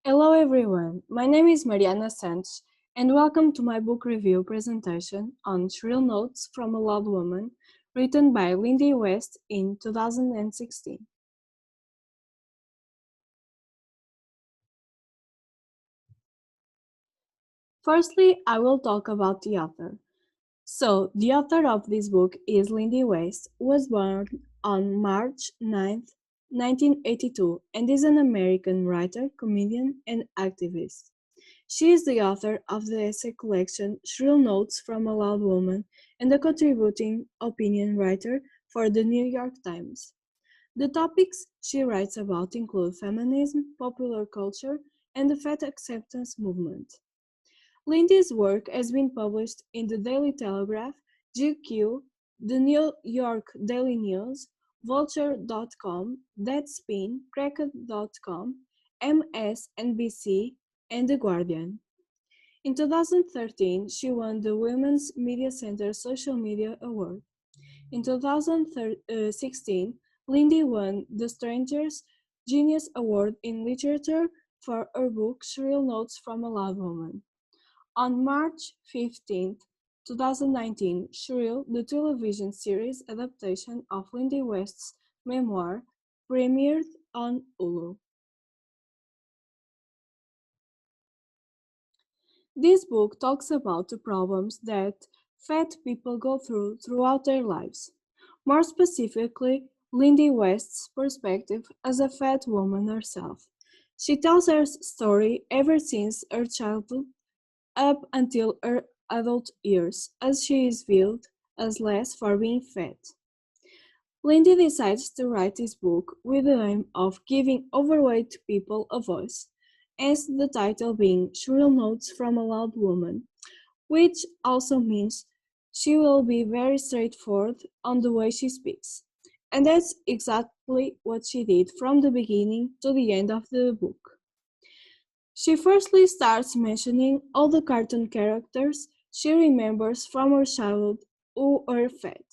Hello everyone, my name is Mariana Santos and welcome to my book review presentation on Shrill Notes from a Loud Woman, written by Lindy West in 2016. Firstly, I will talk about the author. So, the author of this book is Lindy West, who was born on March 9th, 1982, and is an American writer, comedian, and activist. She is the author of the essay collection Shrill Notes from a Loud Woman and a contributing opinion writer for the New York Times. The topics she writes about include feminism, popular culture, and the fat acceptance movement. Lindy's work has been published in the Daily Telegraph, GQ, the New York Daily News, Vulture.com, Deadspin, Cracked.com, MSNBC, and The Guardian. In 2013, she won the Women's Media Center Social Media Award. In 2016, Lindy won the Stranger's Genius Award in Literature for her book Shrill Notes from a Loud Woman. On March 15, 2019, Shrill, the television series adaptation of Lindy West's memoir, premiered on Hulu. This book talks about the problems that fat people go through throughout their lives. More specifically, Lindy West's perspective as a fat woman herself. She tells her story ever since her childhood up until her adult years, as she is viewed as less for being fat. Lindy decides to write this book with the aim of giving overweight people a voice, hence the title being Shrill Notes from a Loud Woman, which also means she will be very straightforward on the way she speaks. And that's exactly what she did from the beginning to the end of the book. She firstly starts mentioning all the cartoon characters she remembers from her childhood who were fat,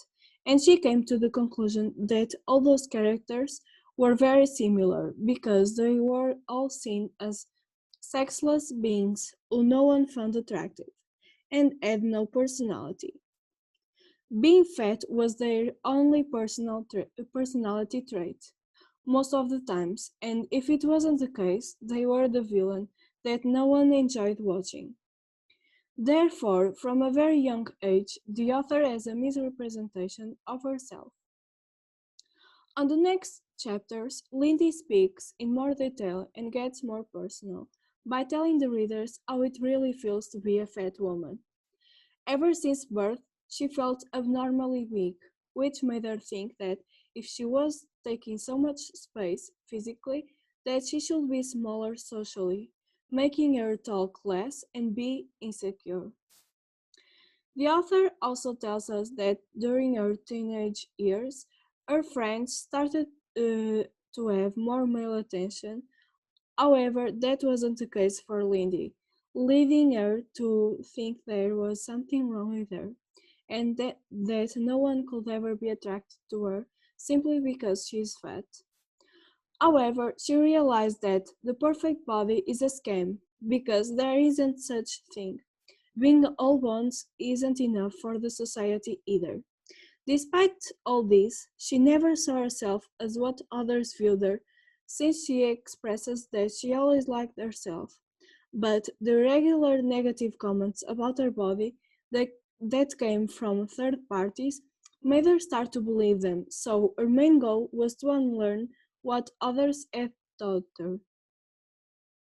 and she came to the conclusion that all those characters were very similar because they were all seen as sexless beings who no one found attractive and had no personality. Being fat was their only personality trait most of the times, and if it wasn't the case, they were the villain that no one enjoyed watching. Therefore, from a very young age, the author has a misrepresentation of herself. On the next chapters, Lindy speaks in more detail and gets more personal by telling the readers how it really feels to be a fat woman. Ever since birth, she felt abnormally weak, which made her think that if she was taking so much space physically, that she should be smaller socially, making her talk less and be insecure. The author also tells us that during her teenage years, her friends started to have more male attention. However, that wasn't the case for Lindy, leading her to think there was something wrong with her, and that no one could ever be attracted to her simply because she is fat. However, she realized that the perfect body is a scam because there isn't such thing. Being all bones isn't enough for the society either. Despite all this, she never saw herself as what others viewed her, since she expresses that she always liked herself. But the regular negative comments about her body that, that came from third parties made her start to believe them, so her main goal was to unlearn what others had taught her.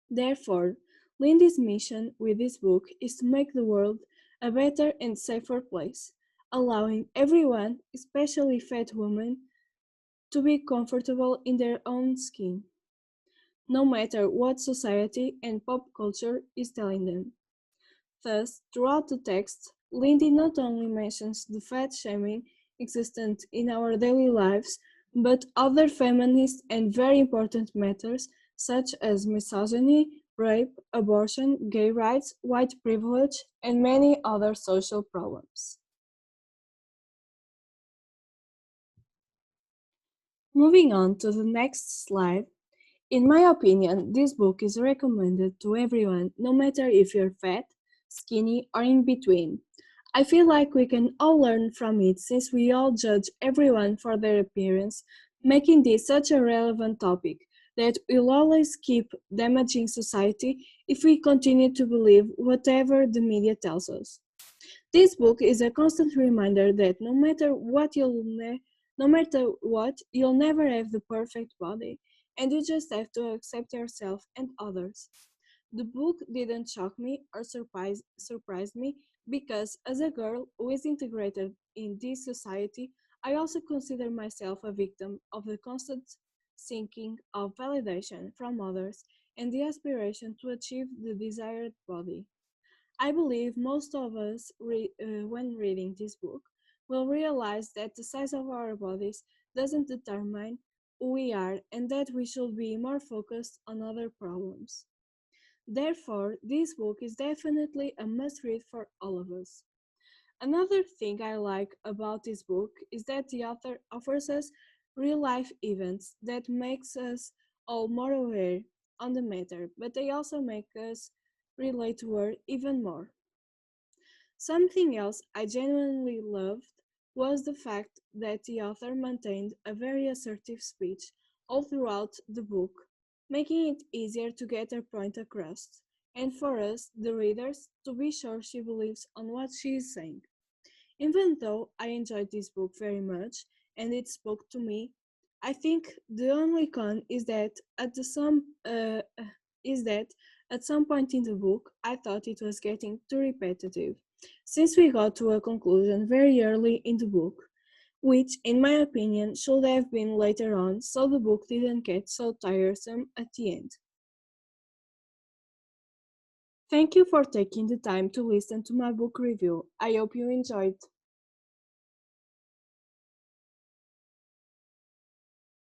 Therefore, Lindy's mission with this book is to make the world a better and safer place, allowing everyone, especially fat women, to be comfortable in their own skin, no matter what society and pop culture is telling them. Thus, throughout the text, Lindy not only mentions the fat shaming existent in our daily lives, but other feminist and very important matters such as misogyny, rape, abortion, gay rights, white privilege, and many other social problems. Moving on to the next slide, In my opinion, this book is recommended to everyone, no matter if you're fat, skinny, or in between. I feel like we can all learn from it since we all judge everyone for their appearance, making this such a relevant topic that will always keep damaging society if we continue to believe whatever the media tells us. This book is a constant reminder that no matter what, you'll never have the perfect body, and you just have to accept yourself and others. The book didn't shock me or surprise me because as a girl who is integrated in this society, I also consider myself a victim of the constant seeking of validation from others and the aspiration to achieve the desired body. I believe most of us, when reading this book, will realize that the size of our bodies doesn't determine who we are and that we should be more focused on other problems. Therefore, this book is definitely a must read for all of us. Another thing I like about this book is that the author offers us real life events that makes us all more aware on the matter, but they also make us relate to her even more. Something else I genuinely loved was the fact that the author maintained a very assertive speech all throughout the book, making it easier to get her point across, and for us, the readers, to be sure she believes on what she is saying. Even though I enjoyed this book very much and it spoke to me, I think the only con is that at some point in the book I thought it was getting too repetitive, since we got to a conclusion very early in the book, which in my opinion should have been later on so the book didn't get so tiresome at the end. Thank you for taking the time to listen to my book review. I hope you enjoyed.